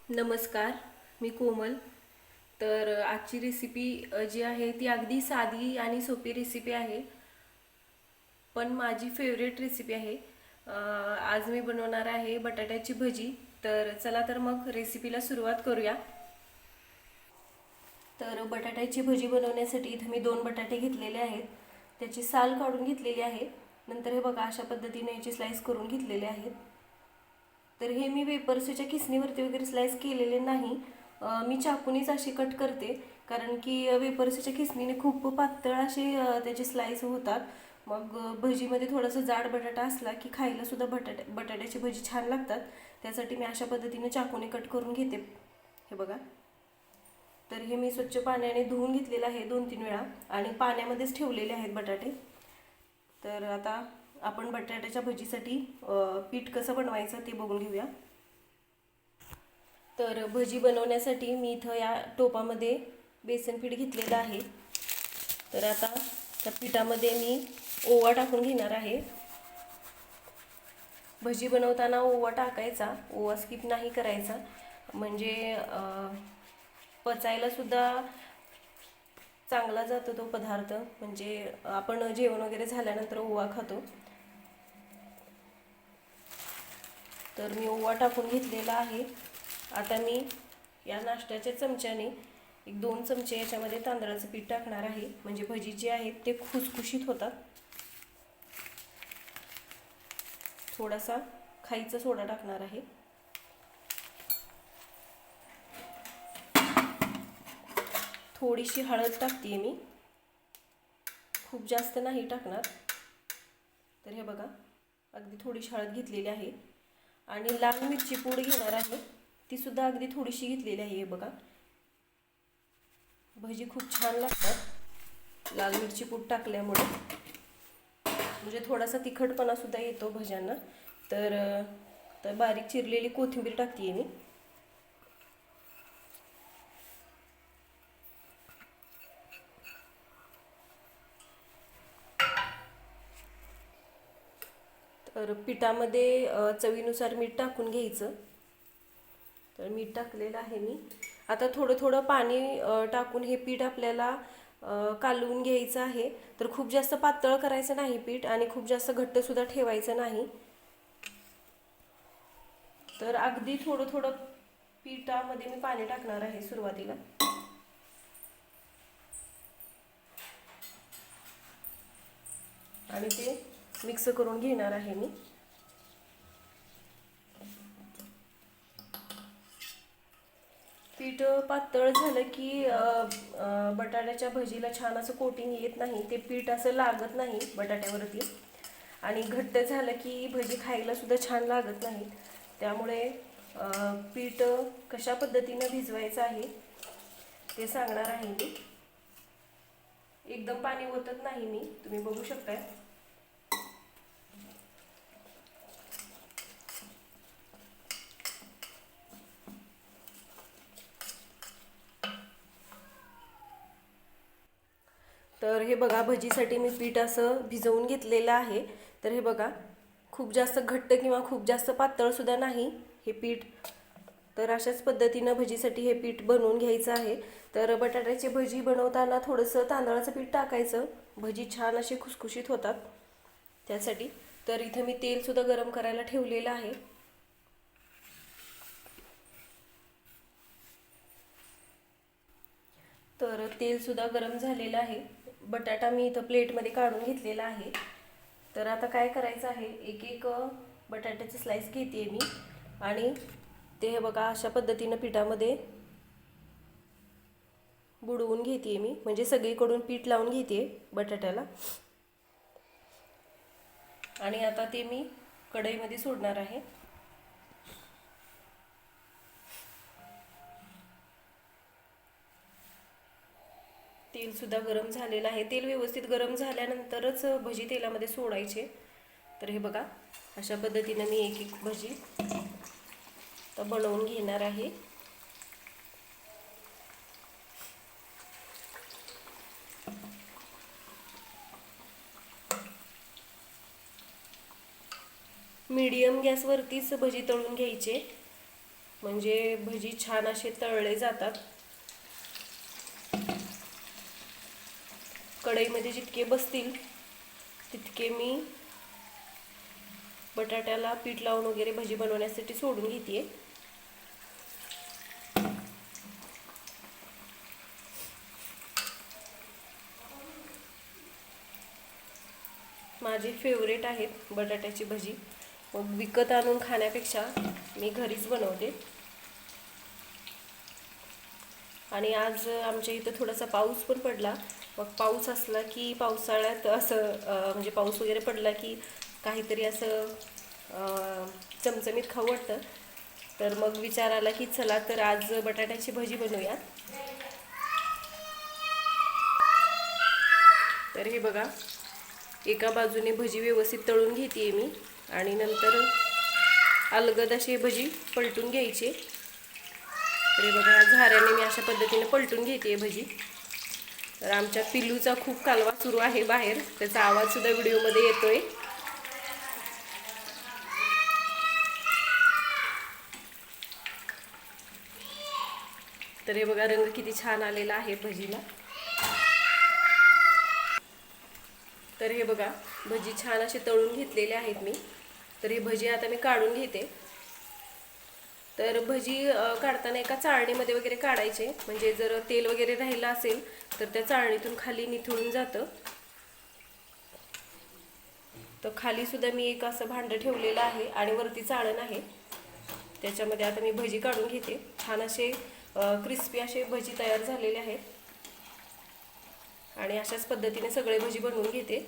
नमस्कार, मी कोमल. तर आजची रेसिपी जी आहे ती अगदी साधी आणि सोपी रेसिपी आहे, पण माझी फेवरेट रेसिपी आहे. आज मी बनवणार आहे बटाट्याची भजी. तर चला तर मग रेसिपीला सुरुवात करूया. तर बटाट्याची भजी बनवण्यासाठी इथे मी 2 बटाटे घेतलेले आहेत. त्याची साल काढून घेतलेली आहे. नंतर हे बघा अशा पद्धतीने याची स्लाइस करून घेतलेले आहेत. तर हे मी वेपर्सच्या खिसणीवरती वगैरे स्लाइस केलेले नाही. मी चाकूनीच अशी कट करते, कारण की वेपर्सच्या खिसणीने खूप पातळ असे त्याचे स्लाइस होतात. मग भजीमध्ये थोडासा जाड बटाटा असला की खायला सुद्धा बटाट्याची भजी छान लागतात. त्यासाठी मी अशा पद्धतीने चाकूने कट करून घेते. हे बघा. तर हे मी स्वच्छ पाण्याने धुवून घेतलेलं आहे 2-3 वेळा आणि पाण्यामध्येच ठेवलेले आहेत बटाटे. तर आता आपण बटाट्याच्या भजीसाठी पीठ कसं बनवायचं ते बघून घेऊया. तर भजी बनवण्यासाठी मी इथं या टोपामध्ये बेसन पीठ घेतलेलं आहे. तर आता त्या पिठामध्ये मी ओवा टाकून घेणार आहे. भजी बनवताना ओवा टाकायचा, ओवा स्किप नाही करायचा, म्हणजे पचायला सुद्धा चांगला जातो तो पदार्थ. म्हणजे आपण जेवण वगैरे झाल्यानंतर ओवा खातो. तर मी ओवा टाकून घेतलेला आहे. आता मी या नाश्त्याच्या चमच्याने 1-2 चमचे याच्यामध्ये तांदळाचं पीठ टाकणार आहे, म्हणजे भजी जे आहेत ते खुसखुशीत होतात. थोडासा खायचा सोडा टाकणार आहे. थोडीशी हळद टाकते मी, खूप जास्त नाही टाकणार. तर हे बघा, अगदी थोडीशी हळद घेतलेली आहे. आणि लाल मिरची पूड घेणार आहे, ती सुद्धा अगदी थोडीशी घेतलेली आहे. हे बघा, भजी खूप छान लागतात लाल मिरची पूड टाकल्यामुळे, म्हणजे थोडासा तिखटपणा सुद्धा येतो भज्यांना. तर बारीक चिरलेली कोथिंबीर टाकते मी. तर पिठामध्ये चवीनुसार मीठ टाकून घ्यायचं. तर मीठ टाकलेलं आहे मी. आता थोडं थोडं पाणी टाकून हे पीठ आपल्याला कालवून घ्यायचं आहे. तर खूप जास्त पातळ करायचं नाही पीठ आणि खूप जास्त घट्टसुद्धा ठेवायचं नाही. तर अगदी थोडं थोडं पिठामध्ये मी पाणी टाकणार आहे सुरुवातीला. आणि ते मिक्स करून घेणार आहे मी. पीठ पातळ झालं की बटाट्याच्या भजीला छान असं कोटिंग येत नाही, ते पीठ असं लागत नाही बटाट्यावरती. आणि घट्ट झालं की भजी खायला सुद्धा छान लागत नाही. त्यामुळे पीठ कशा पद्धतीनं भिजवायचं आहे ते सांगणार आहे मी. एकदम पाणी ओतत नाही मी, तुम्ही बघू शकताय. तर हे बघा, भजीसाठी मी पीठ असं भिजवून घेतलेलं आहे. तर हे बघा, खूप जास्त घट्ट किंवा खूप जास्त पातळ सुद्धा नाही हे पीठ. तर अशाच पद्धतीनं भजीसाठी हे पीठ बनवून घ्यायचं आहे. तर बटाट्याची भजी बनवताना थोडंसं तांदळाचं पीठ टाकायचं, भजी छान असे खुसखुशीत होतात त्यासाठी. तर इथे मी तेलसुद्धा गरम करायला ठेवलेलं आहे. तर तेलसुद्धा गरम झालेलं आहे. बटाटा मी इथं प्लेटमध्ये काढून घेतलेला आहे. तर आता काय करायचं आहे, एक एक बटाट्याचे स्लाइस घेते मी आणि ते हे बघा अशा पद्धतीनं पिठामध्ये बुडवून घेते मी, म्हणजे सगळीकडून पीठ लावून घेते बटाट्याला. आणि आता ते मी कढईमध्ये सोडणार आहे. तेलसुद्धा गरम झालेलं आहे. तेल व्यवस्थित गरम झाल्यानंतरच भजी तेलामध्ये सोडायचे. तर हे बघा, अशा पद्धतीने मी एक एक भजी तर बनवून घेणार आहे. मीडियम गॅसवरतीच भजी तळून घ्यायचे. म्हणजे भजी छान असे तळले जातात. कढईमध्ये जितके बसतील तितके मी बटाट्याला पीठ लावून वगैरे भजी बनवण्यासाठी सोडून घेते. माझे फेवरेट आहेत बटाट्याची भजी. मग विकत आणून खाण्यापेक्षा मी घरीच बनवते. आणि आज आमच्या इथं थोडासा पाऊस पण पडला. मग पाऊस असला की पावसाळ्यात असं म्हणजे पाऊस वगैरे पडला की काहीतरी असं चमचमीत खाऊ वाटतं. तर मग विचार आला की चला तर आज बटाट्याची भजी बनवूया. तर हे बघा, एका बाजूने भजी व्यवस्थित तळून घेते मी आणि नंतर अलगद अशी भजी पलटून घ्यायची. तर हे बघा, झाऱ्याने मी अशा पद्धतीने पलटून घेते भजी. तर आमच्या पिल्लूचा खूप कालवा सुरू आहे बाहेर, त्याचा आवाज सुद्धा व्हिडिओमध्ये येतोय. तर हे बघा, रंग किती छान आलेला आहे भजीला. तर हे बघा, भजी छान असे तळून घेतलेले आहेत मी. तर ही भजी आता मी काढून घेते. तर भजी काढताना एका चाळणीमध्ये वगैरे काढायचे, म्हणजे जर तेल वगैरे राहिलं असेल तर त्या चाळणीतून खाली निथळून जातं. तर खाली सुद्धा मी एक असं भांडं ठेवलेलं आहे आणि वरती चाळण आहे. त्याच्यामध्ये आता मी भजी काढून घेते. छान असे क्रिस्पी असे भजी तयार झालेले आहेत आणि अशाच पद्धतीने सगळे भजी बनवून घेते.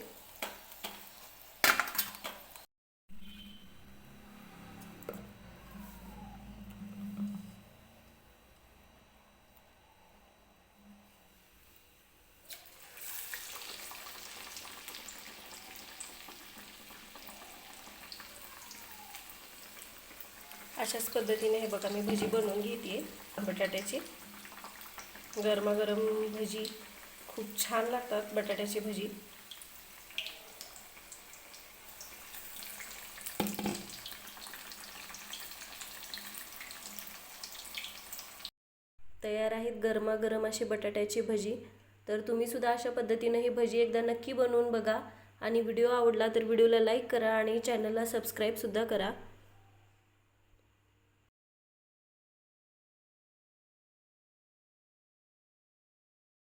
अशाच पद्धतीने हे बघा, मी भजी बनवून घेते बटाट्याची. गरमागरम भजी खूप छान लागतात बटाट्याची भजी. तयार आहेत गरमागरम अशी बटाट्याची भजी. तर तुम्ही सुद्धा अशा पद्धतीने ही भजी एकदा नक्की बनवून बघा. आणि व्हिडिओ आवडला तर व्हिडिओला लाईक करा आणि चॅनलला सबस्क्राईब सुद्धा करा.